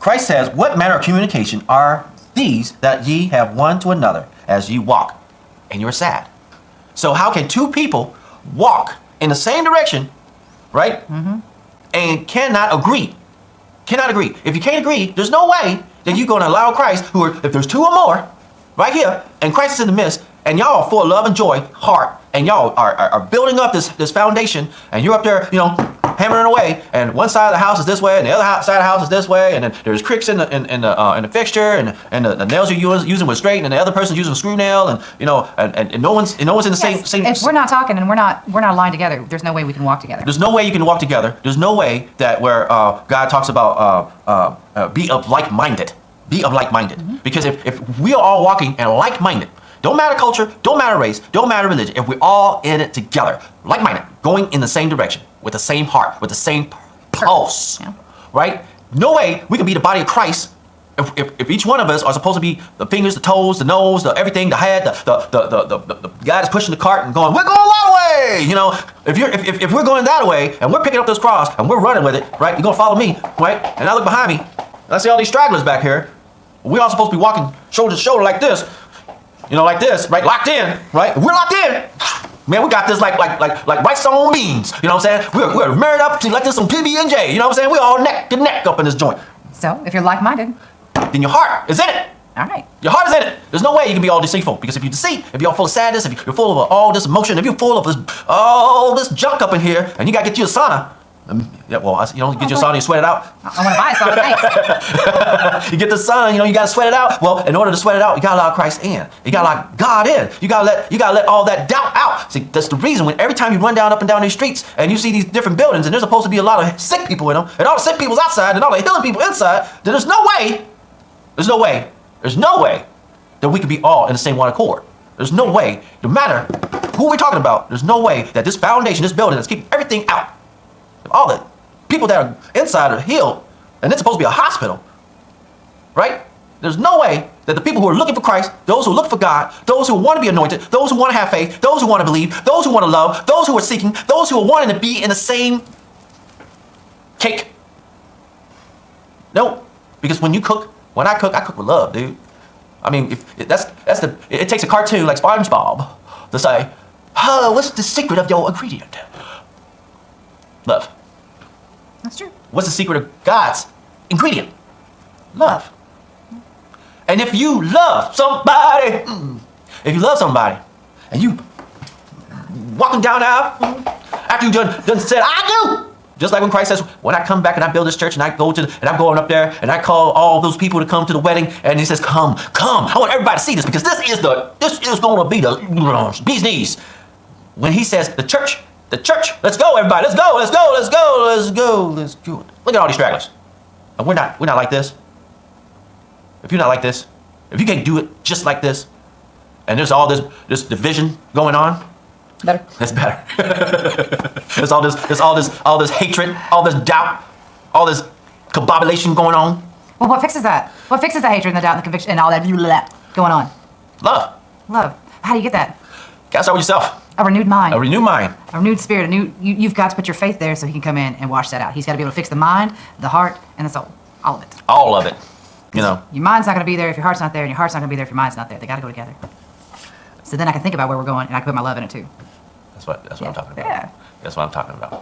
Christ says, what manner of communication are these that ye have one to another as ye walk? And you're sad. So how can two people walk in the same direction, right? And cannot agree? Cannot agree. If you can't agree, there's no way that you're going to allow Christ, if there's two or more, right here, and Christ is in the midst, and y'all are full of love and joy, heart, and y'all are building up this foundation, and you're up there, hammering away, and one side of the house is this way, and the other side of the house is this way, and then there's cricks in the fixture, and the nails you're using with straight, and the other person's using a screw nail, and no one's in the same. If we're not talking and we're not aligned together, there's no way we can walk together. There's no way you can walk together. There's no way that where God talks about be of like-minded. Be of like-minded. Because if we are all walking and like-minded, don't matter culture, don't matter race, don't matter religion, if we're all in it together, like-minded, going in the same direction, with the same heart, with the same pulse, right? No way we can be the body of Christ if each one of us are supposed to be the fingers, the toes, the nose, the everything, the head, the guy that's pushing the cart and going, we're going that way, if we're going that way and we're picking up this cross and we're running with it, right? You're gonna follow me, right? And I look behind me, and I see all these stragglers back here. We're all supposed to be walking shoulder to shoulder like this, like this, right? Locked in, right? We're locked in. Man, we got this like rice on beans. You know what I'm saying? We're married up to like this on PB&J. You know what I'm saying? We're all neck to neck up in this joint. So, if you're like-minded, then your heart is in it. all right. Your heart is in it. There's no way you can be all deceitful, because if you deceit, if you're full of sadness, if you're full of all this emotion, if you're full of all this junk up in here, and you gotta get you a sauna. Get your sauna, you sweat it out. I want to buy a sauna, thanks. You get the sun, you gotta sweat it out. Well, in order to sweat it out, you gotta allow Christ in. You gotta allow God in. You gotta let all that doubt out. See, that's the reason when every time you run up and down these streets and you see these different buildings and there's supposed to be a lot of sick people in them, and all the sick people's outside and all the healing people inside, then there's no way that we could be all in the same one accord. There's no way, no matter who we're talking about, there's no way that this foundation, this building that's keeping everything out, all the people that are inside are healed, and it's supposed to be a hospital, right? There's no way that the people who are looking for Christ, those who look for God, those who want to be anointed, those who want to have faith, those who want to believe, those who want to love, those who are seeking, those who are wanting to be in the same cake. No, because when I cook with love, dude. I mean, it takes a cartoon like SpongeBob to say, oh, what's the secret of your ingredient? Love. That's true. What's the secret of God's ingredient? Love. And if you love somebody, and you walking down the aisle, after you done said, I do. Just like when Christ says, when I come back and I build this church and I'm going up there and I call all those people to come to the wedding, and he says, come. I want everybody to see this, because this is going to be the bee's knees. When he says the church, let's go, everybody, let's go. Look at all these stragglers. And we're not like this. If you're not like this, if you can't do it just like this, and there's all this division going on, better. It's better. There's all this hatred, all this doubt, all this combobulation going on. Well, what fixes that? What fixes the hatred and the doubt and the conviction and all that going on? Love. How do you get that? Gotta start with yourself. A renewed mind. A renewed mind. A renewed spirit. You've got to put your faith there so he can come in and wash that out. He's got to be able to fix the mind, the heart, and the soul. All of it. All of it. Your mind's not going to be there if your heart's not there, and your heart's not going to be there if your mind's not there. They got to go together. So then I can think about where we're going, and I can put my love in it too. That's what I'm talking about. Yeah. That's what I'm talking about.